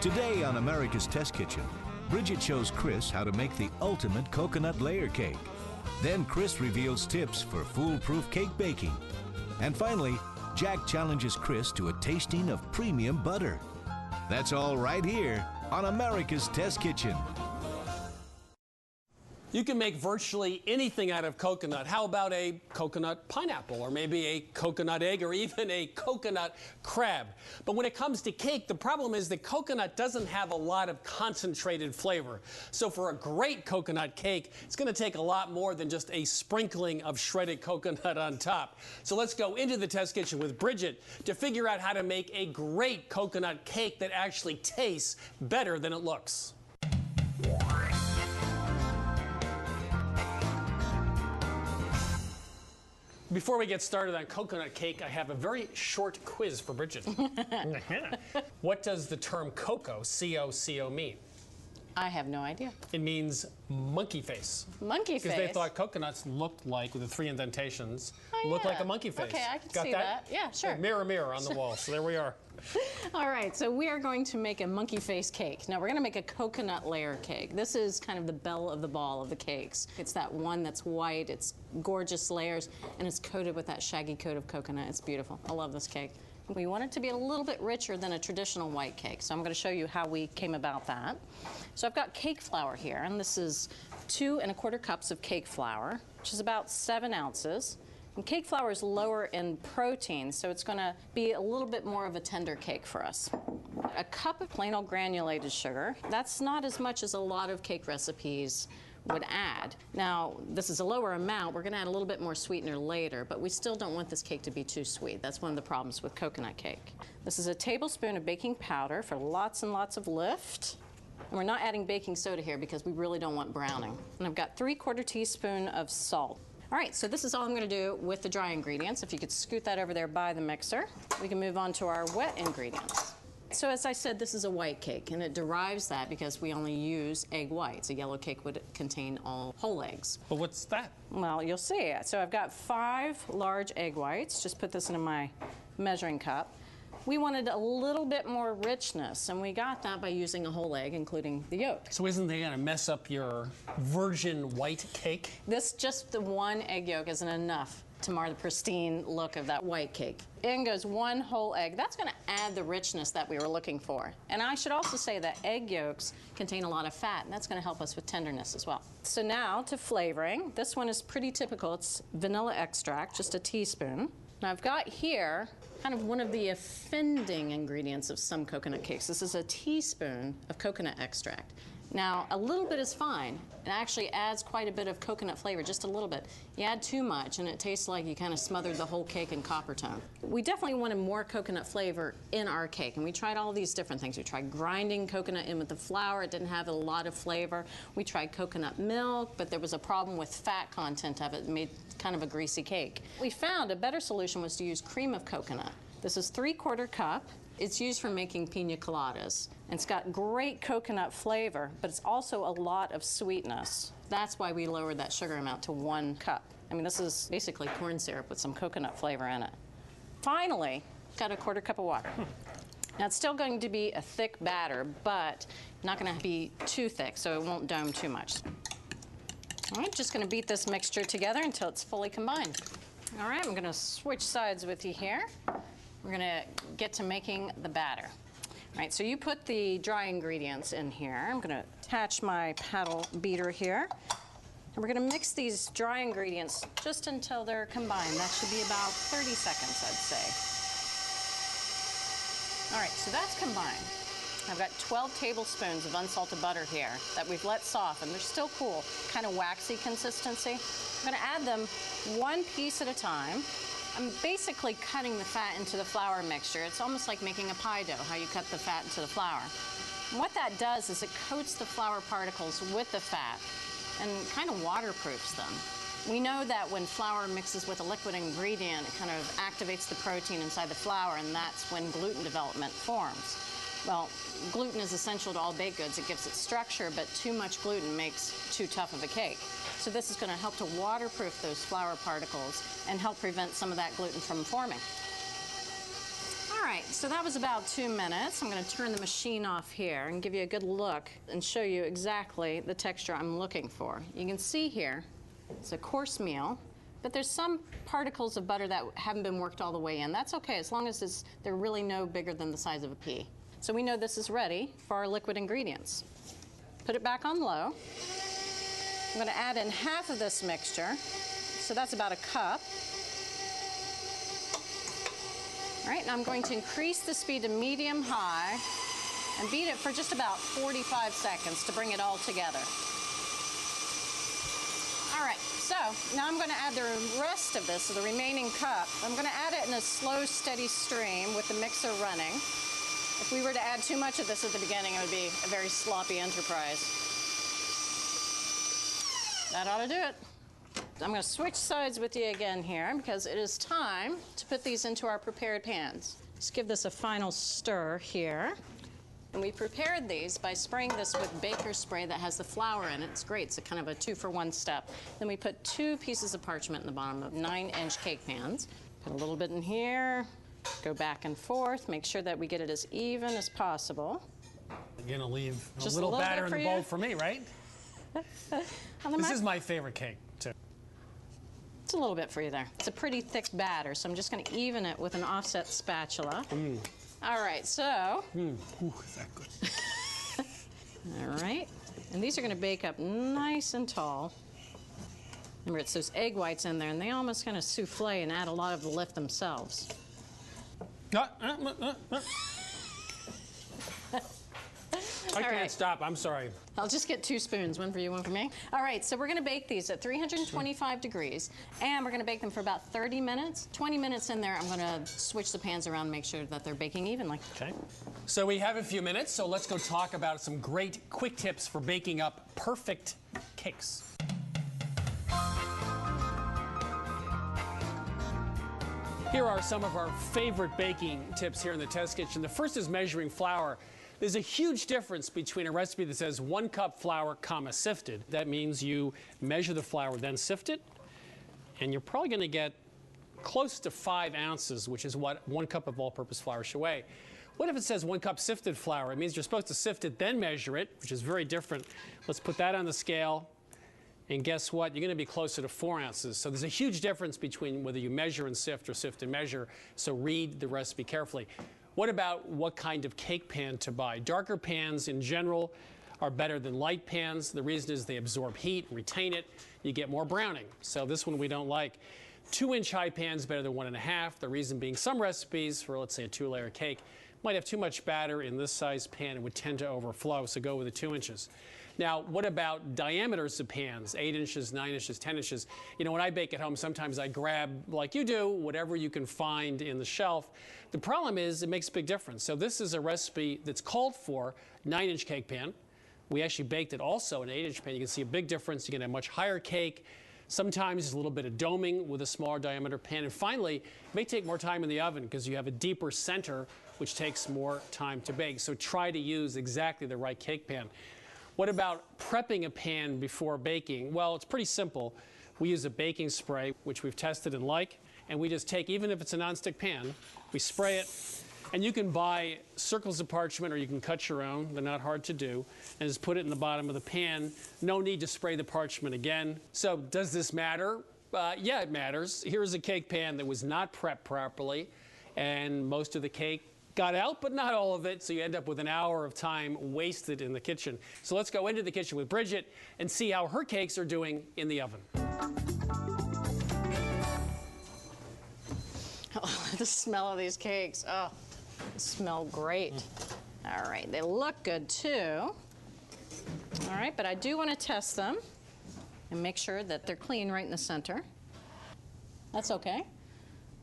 Today on America's Test Kitchen, Bridget shows Chris how to make the ultimate coconut layer cake. Then Chris reveals tips for foolproof cake baking. And finally, Jack challenges Chris to a tasting of premium butter. That's all right here on America's Test Kitchen. You can make virtually anything out of coconut. How about a coconut pineapple, or maybe a coconut egg, or even a coconut crab? But when it comes to cake, the problem is that coconut doesn't have a lot of concentrated flavor. So for a great coconut cake, it's going to take a lot more than just a sprinkling of shredded coconut on top. So let's go into the test kitchen with Bridget to figure out how to make a great coconut cake that actually tastes better than it looks. Before we get started on coconut cake, I have a very short quiz for Bridget. What does the term cocoa, C-O-C-O, mean? I have no idea. It means monkey face. Monkey face? Because they thought coconuts looked like, with the 3 indentations, looked like a monkey face. Okay, I can Got see that. Yeah, sure. Mirror, mirror on the wall. So there we are. All right, so we are going to make a monkey face cake. Now we're going to make a coconut layer cake. This is kind of the belle of the ball of the cakes. It's that one that's white, it's gorgeous layers, and it's coated with that shaggy coat of coconut. It's beautiful. I love this cake. We want it to be a little bit richer than a traditional white cake, so I'm going to show you how we came about that. So I've got cake flour here, and this is 2 1/4 cups of cake flour, which is about 7 ounces. And cake flour is lower in protein, so it's going to be a little bit more of a tender cake for us. A cup of plain old granulated sugar. That's not as much as a lot of cake recipes would add. Now, this is a lower amount. We're going to add a little bit more sweetener later, but we still don't want this cake to be too sweet. That's one of the problems with coconut cake. This is a tablespoon of baking powder for lots and lots of lift. And we're not adding baking soda here because we really don't want browning. And I've got 3/4 teaspoon of salt. All right, so this is all I'm going to do with the dry ingredients. If you could scoot that over there by the mixer, we can move on to our wet ingredients. So as I said, this is a white cake, and it derives that because we only use egg whites. A yellow cake would contain all whole eggs. But what's that? Well, you'll see. So I've got 5 large egg whites. Just put this into my measuring cup. We wanted a little bit more richness, and we got that by using a whole egg, including the yolk. So isn't they going to mess up your virgin white cake? Just the 1 egg yolk isn't enough to mar the pristine look of that white cake. In goes 1 whole egg. That's going to add the richness that we were looking for. And I should also say that egg yolks contain a lot of fat, and that's going to help us with tenderness as well. So now to flavoring. This one is pretty typical. It's vanilla extract, just a teaspoon. Now I've got here kind of one of the offending ingredients of some coconut cakes. This is a teaspoon of coconut extract. Now, a little bit is fine. It actually adds quite a bit of coconut flavor, just a little bit. You add too much, and it tastes like you kind of smothered the whole cake in copper tone. We definitely wanted more coconut flavor in our cake, and we tried all these different things. We tried grinding coconut in with the flour. It didn't have a lot of flavor. We tried coconut milk, but there was a problem with fat content of it. It made kind of a greasy cake. We found a better solution was to use cream of coconut. This is 3/4 cup. It's used for making pina coladas. And it's got great coconut flavor, but it's also a lot of sweetness. That's why we lowered that sugar amount to 1 cup. I mean, this is basically corn syrup with some coconut flavor in it. Finally, got a 1/4 cup of water. Now, it's still going to be a thick batter, but not going to be too thick, so it won't dome too much. All right, just going to beat this mixture together until it's fully combined. All right, I'm going to switch sides with you here. We're going to get to making the batter. All right, so you put the dry ingredients in here. I'm going to attach my paddle beater here. And we're going to mix these dry ingredients just until they're combined. That should be about 30 seconds, I'd say. All right, so that's combined. I've got 12 tablespoons of unsalted butter here that we've let soften. They're still cool, kind of waxy consistency. I'm going to add them 1 piece at a time. I'm basically cutting the fat into the flour mixture. It's almost like making a pie dough, how you cut the fat into the flour. And what that does is it coats the flour particles with the fat and kind of waterproofs them. We know that when flour mixes with a liquid ingredient, it kind of activates the protein inside the flour, and that's when gluten development forms. Well, gluten is essential to all baked goods. It gives it structure, but too much gluten makes too tough of a cake. So this is going to help to waterproof those flour particles and help prevent some of that gluten from forming. All All right, so that was about 2 minutes. I'm going to turn the machine off here and give you a good look and show you exactly the texture I'm looking for. You can see here, it's a coarse meal, but there's some particles of butter that haven't been worked all the way in. That's okay, as long as they're really no bigger than the size of a pea. So we know this is ready for our liquid ingredients. Put it back on low. I'm going to add in half of this mixture, so that's about a cup. All right, and I'm going to increase the speed to medium-high and beat it for just about 45 seconds to bring it all together. All right, so now I'm going to add the rest of this, so the remaining cup. I'm going to add it in a slow, steady stream with the mixer running. If we were to add too much of this at the beginning, it would be a very sloppy enterprise. That ought to do it. I'm going to switch sides with you again here because it is time to put these into our prepared pans. Just give this a final stir here. And we prepared these by spraying this with baker's spray that has the flour in it. It's great. It's a kind of a 2-for-1 step. Then we put 2 pieces of parchment in the bottom of 9-inch cake pans. Put a little bit in here. Go back and forth. Make sure that we get it as even as possible. You're going to leave Just a little bit batter in the bowl for me, right? This is my favorite cake, too. It's a little bit for you there. It's a pretty thick batter, so I'm just going to even it with an offset spatula. All right, so. Ooh, is that good? All right, and these are going to bake up nice and tall. Remember, it's those egg whites in there, and they almost kind of souffle and add a lot of the lift themselves. I can't stop. I'm sorry. I'll just get 2 spoons, one for you, one for me. All right, so we're going to bake these at 325 degrees, and we're going to bake them for about 30 minutes. 20 minutes in there, I'm going to switch the pans around and make sure that they're baking evenly. Okay. So we have a few minutes, so let's go talk about some great quick tips for baking up perfect cakes. Here are some of our favorite baking tips here in the test kitchen. The first is measuring flour. There's a huge difference between a recipe that says 1 cup flour, sifted. That means you measure the flour, then sift it, and you're probably going to get close to 5 ounces, which is what 1 cup of all-purpose flour should weigh. What if it says 1 cup sifted flour? It means you're supposed to sift it, then measure it, which is very different. Let's put that on the scale, and guess what? You're going to be closer to 4 ounces. So there's a huge difference between whether you measure and sift or sift and measure, so read the recipe carefully. What about what kind of cake pan to buy? Darker pans in general are better than light pans. The reason is they absorb heat, retain it. You get more browning. So this one we don't like. 2-inch high pans better than 1.5. The reason being some recipes for, let's say, a 2-layer cake might have too much batter in this size pan and would tend to overflow, so go with the 2 inches. Now, what about diameters of pans? 8 inches, 9 inches, 10 inches. You know, when I bake at home, sometimes I grab, like you do, whatever you can find in the shelf. The problem is it makes a big difference. So this is a recipe that's called for 9-inch cake pan. We actually baked it also in an 8-inch pan. You can see a big difference. You get a much higher cake. Sometimes there's a little bit of doming with a smaller diameter pan. And finally, it may take more time in the oven because you have a deeper center, which takes more time to bake. So try to use exactly the right cake pan. What about prepping a pan before baking? Well, it's pretty simple. We use a baking spray, which we've tested and like, and we just take, even if it's a nonstick pan, we spray it, and you can buy circles of parchment or you can cut your own. They're not hard to do, and just put it in the bottom of the pan. No need to spray the parchment again. So does this matter? Yeah, it matters. Here's a cake pan that was not prepped properly, and most of the cake got out, but not all of it, so you end up with an hour of time wasted in the kitchen. So let's go into the kitchen with Bridget and see how her cakes are doing in the oven. Oh, the smell of these cakes. Oh, they smell great. All right, they look good too. All right, but I do want to test them and make sure that they're clean right in the center. That's okay.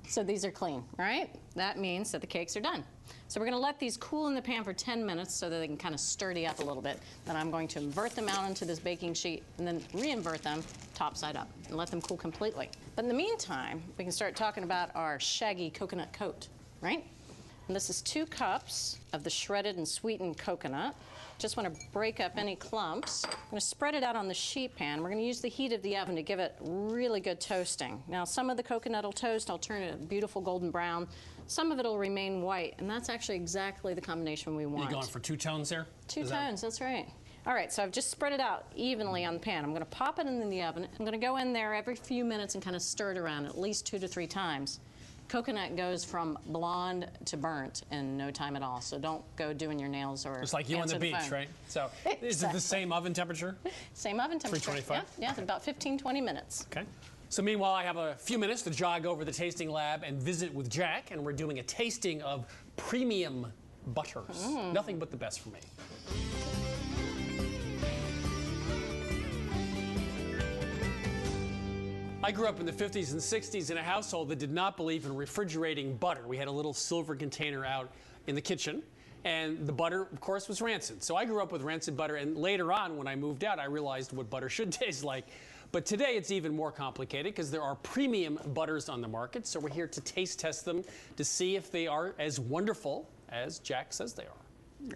So these are clean, right? That means that the cakes are done. So we're going to let these cool in the pan for 10 minutes so that they can kind of sturdy up a little bit. Then I'm going to invert them out into this baking sheet and then re-invert them top side up and let them cool completely. But in the meantime, we can start talking about our shaggy coconut coat, right? And this is 2 cups of the shredded and sweetened coconut. Just want to break up any clumps. I'm going to spread it out on the sheet pan. We're going to use the heat of the oven to give it really good toasting. Now, some of the coconut will toast. I'll turn it a beautiful golden brown. Some of it will remain white, and that's actually exactly the combination we want. You're going for 2 tones there? 2 tones, that's right. All right, so I've just spread it out evenly on the pan. I'm going to pop it in the oven. I'm going to go in there every few minutes and kind of stir it around at least 2 to 3 times. Coconut goes from blonde to burnt in no time at all, so don't go doing your nails or It's like you on the beach, right? So is it the same oven temperature? Same oven temperature. 325? Yeah, about 15-20 minutes. Okay. So meanwhile, I have a few minutes to jog over the tasting lab and visit with Jack, and we're doing a tasting of premium butters. Nothing but the best for me. I grew up in the 50s and 60s in a household that did not believe in refrigerating butter. We had a little silver container out in the kitchen, and the butter, of course, was rancid. So I grew up with rancid butter, and later on, when I moved out, I realized what butter should taste like. But today, it's even more complicated because there are premium butters on the market, so we're here to taste test them to see if they are as wonderful as Jack says they are.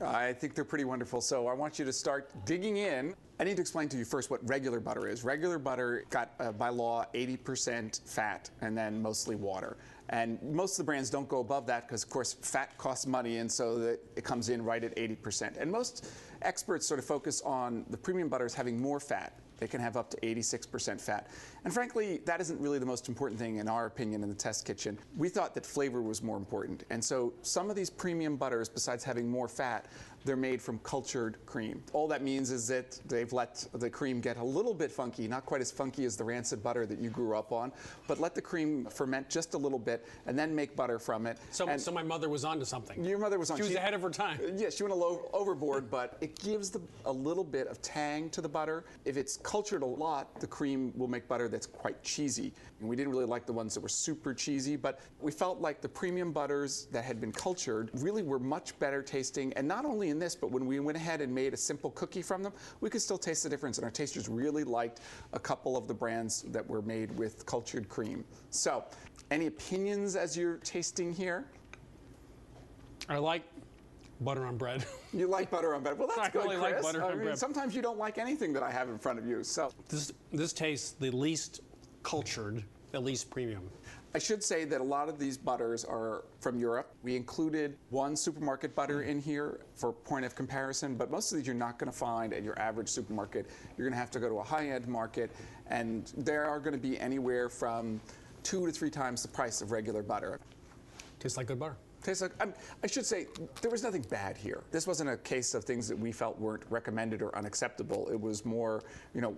I think they're pretty wonderful, so I want you to start digging in. I need to explain to you first what regular butter is. Regular butter got, by law, 80% fat and then mostly water. And most of the brands don't go above that because, of course, fat costs money, and so it comes in right at 80%. And most experts sort of focus on the premium butters having more fat. They can have up to 86% fat. And frankly, that isn't really the most important thing in our opinion in the test kitchen. We thought that flavor was more important. And so some of these premium butters, besides having more fat, they're made from cultured cream. All that means is that they've let the cream get a little bit funky, not quite as funky as the rancid butter that you grew up on, but let the cream ferment just a little bit and then make butter from it. So my mother was onto something. Your mother was on. She was ahead of her time. Yeah, she went overboard, but it gives a little bit of tang to the butter. If it's cultured a lot, the cream will make butter that's quite cheesy. And we didn't really like the ones that were super cheesy, but we felt like the premium butters that had been cultured really were much better tasting. And not only in this, but when we went ahead and made a simple cookie from them, we could still taste the difference. And our tasters really liked a couple of the brands that were made with cultured cream. So, any opinions as you're tasting here? I like butter on bread. You like butter on bread. Well, that's good, I really Chris. like butter on bread. Sometimes you don't like anything that I have in front of you. So This tastes the least cultured, the least premium. I should say that a lot of these butters are from Europe. We included one supermarket butter in here for point of comparison, but most of these you're not going to find at your average supermarket. You're going to have to go to a high-end market, and they are going to be anywhere from 2 to 3 times the price of regular butter. Tastes like good butter. Tastes like, I should say, there was nothing bad here. This wasn't a case of things that we felt weren't recommended or unacceptable. It was more,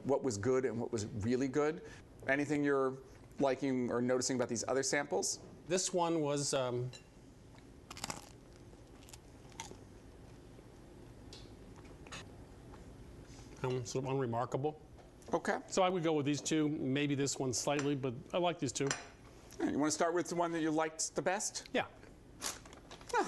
what was good and what was really good. Anything you're liking or noticing about these other samples? This one was sort of unremarkable. Okay. So I would go with these two, maybe this one slightly, but I like these two. You want to start with the one that you liked the best? Yeah.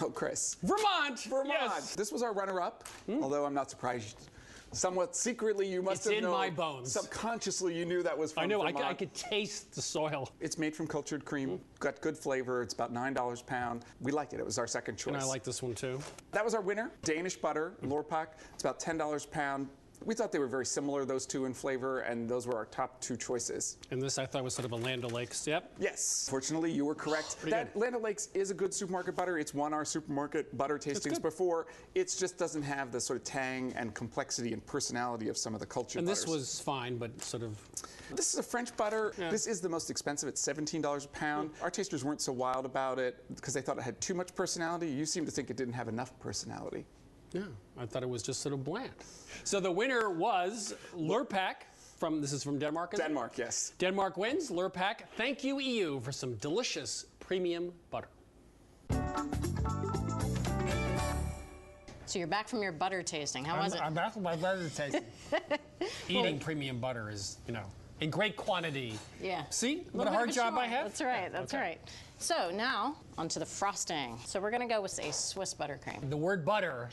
Oh, Chris. Vermont! Vermont! Yes. This was our runner-up, although I'm not surprised. Somewhat secretly, you must have known. It's in my bones. Subconsciously, you knew that was from I know, Vermont. I could taste the soil. It's made from cultured cream, got good flavor. It's about $9 a pound. We liked it. It was our second choice. And I like this one too. That was our winner, Danish butter, Lorpak. It's about $10 a pound. We thought they were very similar, those two in flavor, and those were our top 2 choices. And this I thought was sort of a Land O'Lakes. Yep. Yes. Fortunately, you were correct. That Land O'Lakes is a good supermarket butter. It's won our supermarket butter tastings before. It just doesn't have the sort of tang and complexity and personality of some of the cultured butters. And this was fine, but sort of... This is a French butter. Yeah. This is the most expensive. It's $17 a pound. Our tasters weren't so wild about it because they thought it had too much personality. You seem to think it didn't have enough personality. Yeah, I thought it was just sort of bland. So the winner was Lurpak this is from Denmark, is it? Denmark, yes. Denmark wins. Lurpak, thank you, EU, for some delicious premium butter. So you're back from your butter tasting. How was it? I'm back from my butter tasting. Eating premium butter is, in great quantity. Yeah. See, what a hard job I have? That's right, that's right. So now, onto the frosting. So we're going to go with a Swiss buttercream. The word butter.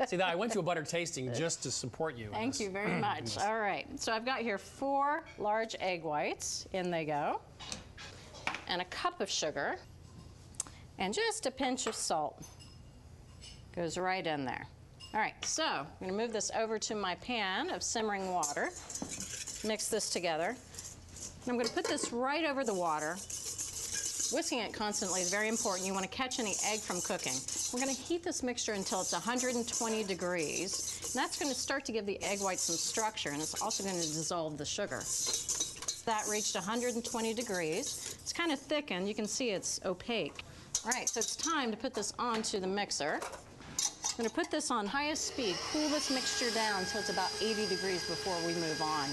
See, I went to a butter tasting just to support you. Thank you very much. All right. So I've got here 4 large egg whites. In they go. And a cup of sugar. And just a pinch of salt. Goes right in there. All right, so I'm going to move this over to my pan of simmering water. Mix this together. And I'm going to put this right over the water. Whisking it constantly is very important. You want to catch any egg from cooking. We're going to heat this mixture until it's 120 degrees. And that's going to start to give the egg white some structure, and it's also going to dissolve the sugar. That reached 120 degrees. It's kind of thickened. You can see it's opaque. All right, so it's time to put this onto the mixer. I'm going to put this on highest speed, cool this mixture down until it's about 80 degrees before we move on.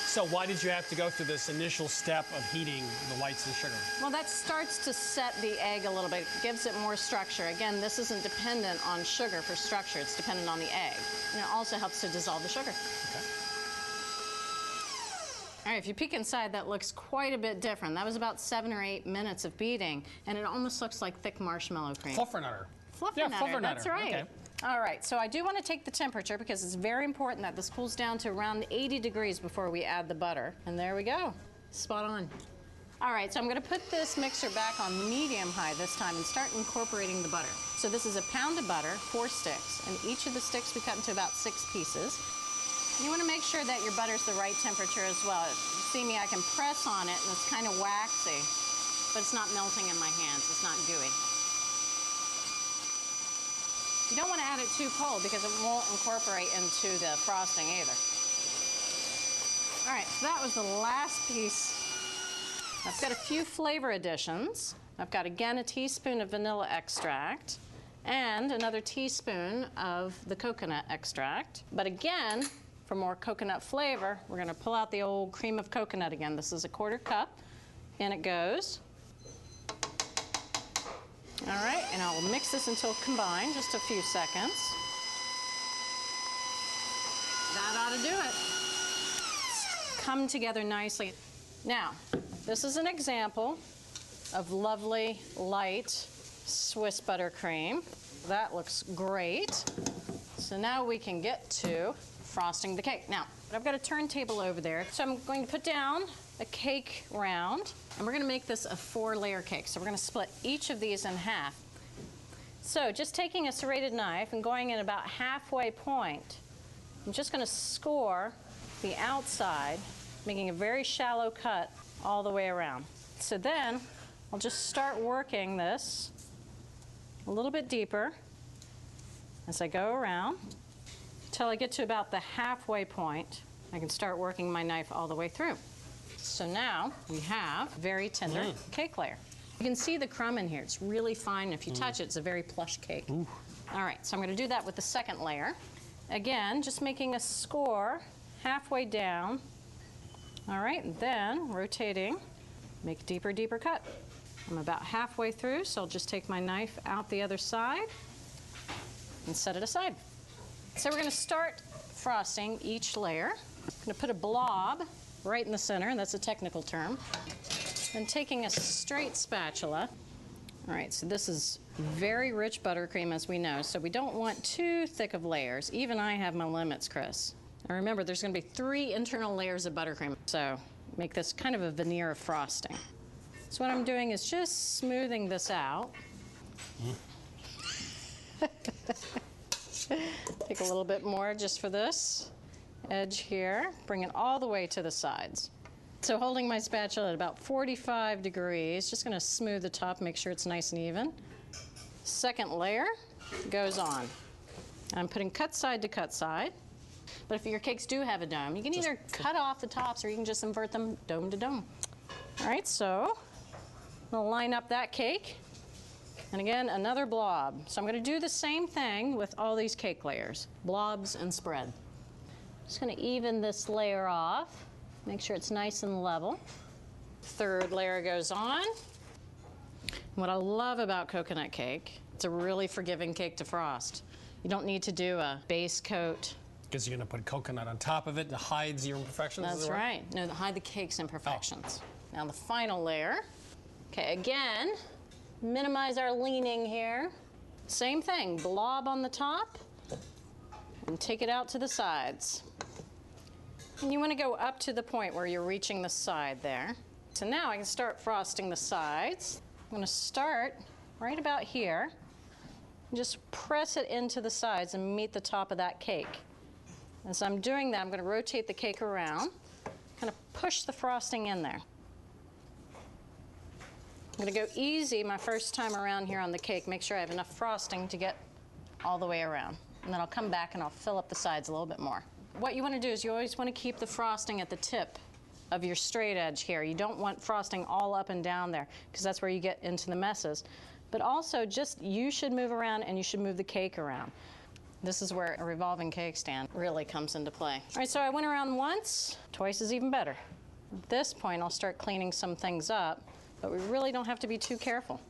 So why did you have to go through this initial step of heating the whites and sugar? Well, that starts to set the egg a little bit. It gives it more structure. Again, this isn't dependent on sugar for structure. It's dependent on the egg. And it also helps to dissolve the sugar. Okay. All right, if you peek inside, that looks quite a bit different. That was about 7 or 8 minutes of beating, and it almost looks like thick marshmallow cream. Fluffernutter. Fluffernutter, Yeah, fluffernutter. that's right. Okay. All right, so I do want to take the temperature because it's very important that this cools down to around 80 degrees before we add the butter. And there we go, spot on. All right, so I'm going to put this mixer back on medium-high this time and start incorporating the butter. So this is a pound of butter, 4 sticks, and each of the sticks we cut into about 6 pieces. You want to make sure that your butter's the right temperature as well. You see me, I can press on it and it's kind of waxy, but it's not melting in my hands, it's not gooey. You don't want to add it too cold because it won't incorporate into the frosting either. All right, so that was the last piece. I've got a few flavor additions. I've got, again, a teaspoon of vanilla extract and another teaspoon of the coconut extract. But again, for more coconut flavor, we're going to pull out the old cream of coconut again. This is a 1/4 cup. In it goes. All right, and I'll mix this until combined, just a few seconds. That ought to do it. It's come together nicely. Now, this is an example of lovely, light Swiss buttercream. That looks great. So now we can get to frosting the cake. Now, I've got a turntable over there, so I'm going to put down a cake round, and we're going to make this a 4-layer cake. So we're going to split each of these in half. So just taking a serrated knife and going in about halfway point, I'm just going to score the outside, making a very shallow cut all the way around. So then I'll just start working this a little bit deeper as I go around until I get to about the halfway point. I can start working my knife all the way through. So now we have a very tender cake layer. You can see the crumb in here. It's really fine. If you touch it, it's a very plush cake. Ooh. All right, so I'm going to do that with the second layer. Again, just making a score halfway down. All right, and then rotating, make a deeper, deeper cut. I'm about halfway through, so I'll just take my knife out the other side and set it aside. So we're going to start frosting each layer. I'm going to put a blob right in the center, and that's a technical term. And taking a straight spatula. All right, so this is very rich buttercream, as we know, so we don't want too thick of layers. Even I have my limits, Chris. And remember, there's going to be 3 internal layers of buttercream, so make this kind of a veneer of frosting. So what I'm doing is just smoothing this out. Take a little bit more just for this edge here. Bring it all the way to the sides. So holding my spatula at about 45 degrees, just going to smooth the top, make sure it's nice and even. Second layer goes on. I'm putting cut side to cut side. But if your cakes do have a dome, you can either cut off the tops or you can just invert them dome to dome. All right, so I'm going to line up that cake. And again, another blob. So I'm going to do the same thing with all these cake layers, blobs and spread. Just going to even this layer off, make sure it's nice and level. Third layer goes on. What I love about coconut cake, it's a really forgiving cake to frost. You don't need to do a base coat. Because you're going to put coconut on top of it to hide your imperfections? That's right. No, to hide the cake's imperfections. Now the final layer. Okay, again, minimize our leaning here. Same thing, blob on the top and take it out to the sides. And you want to go up to the point where you're reaching the side there. So now I can start frosting the sides. I'm going to start right about here. Just press it into the sides and meet the top of that cake. As I'm doing that, I'm going to rotate the cake around, kind of push the frosting in there. I'm going to go easy my first time around here on the cake, make sure I have enough frosting to get all the way around. And then I'll come back and I'll fill up the sides a little bit more. What you want to do is you always want to keep the frosting at the tip of your straight edge here. You don't want frosting all up and down there because that's where you get into the messes. But also just you should move around and you should move the cake around. This is where a revolving cake stand really comes into play. All right, so I went around once, twice is even better. At this point, I'll start cleaning some things up, but we really don't have to be too careful.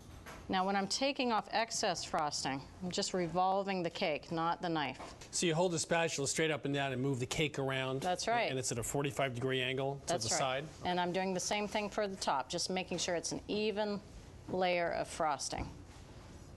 Now, when I'm taking off excess frosting, I'm just revolving the cake, not the knife. So you hold the spatula straight up and down and move the cake around. That's right. And it's at a 45-degree angle to the side. And I'm doing the same thing for the top, just making sure it's an even layer of frosting.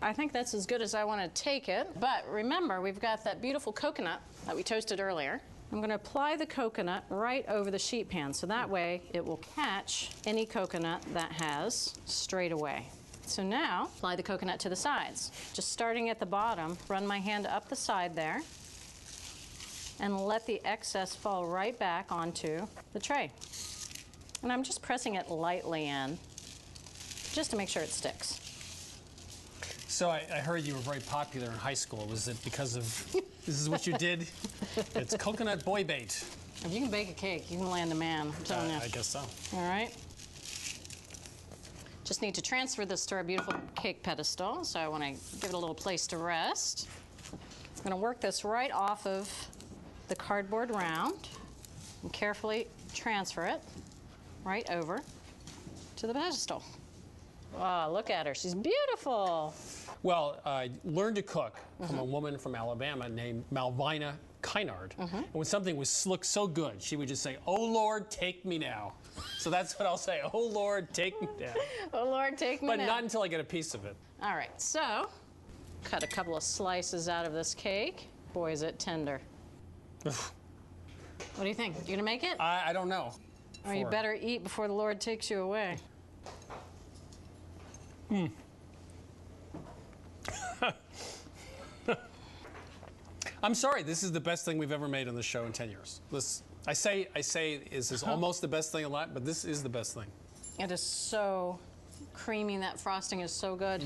I think that's as good as I want to take it, but remember, we've got that beautiful coconut that we toasted earlier. I'm going to apply the coconut right over the sheet pan, so that way it will catch any coconut that has straight away. So now, apply the coconut to the sides. Just starting at the bottom, run my hand up the side there, and let the excess fall right back onto the tray. And I'm just pressing it lightly in, just to make sure it sticks. So I heard you were very popular in high school. Was it because of, this is what you did? It's coconut boy bait. If you can bake a cake, you can land a man, I'm telling you. I guess so. All right. Just need to transfer this to our beautiful cake pedestal, so I want to give it a little place to rest. I'm going to work this right off of the cardboard round and carefully transfer it right over to the pedestal. Oh, look at her. She's beautiful. Well, I learned to cook from a woman from Alabama named Malvina Kynard. And when something looked so good, she would just say, "Oh, Lord, take me now." So that's what I'll say. "Oh, Lord, take me now." Oh, Lord, take me now. But not until I get a piece of it. All right, so cut a couple of slices out of this cake. Boy, is it tender. What do you think? You gonna make it? I don't know. Or you better eat before the Lord takes you away. I'm sorry, this is the best thing we've ever made on the show in 10 years. I say this is almost the best thing a lot, but this is the best thing. It is so creamy. That frosting is so good.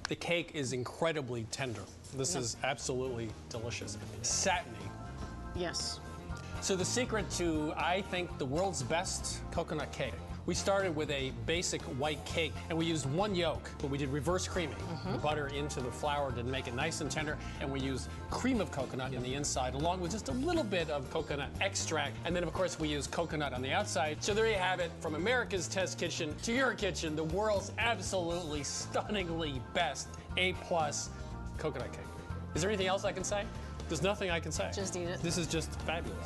The cake is incredibly tender. This is absolutely delicious. Satiny. Yes. So the secret to, I think, the world's best coconut cake. We started with a basic white cake, and we used one yolk, but we did reverse creaming. The butter into the flour to make it nice and tender, and we used cream of coconut in the inside, along with just a little bit of coconut extract, and then, of course, we use coconut on the outside. So there you have it, from America's Test Kitchen to your kitchen, the world's absolutely stunningly best A+ coconut cake. Is there anything else I can say? There's nothing I can say. Just eat it. This is just fabulous.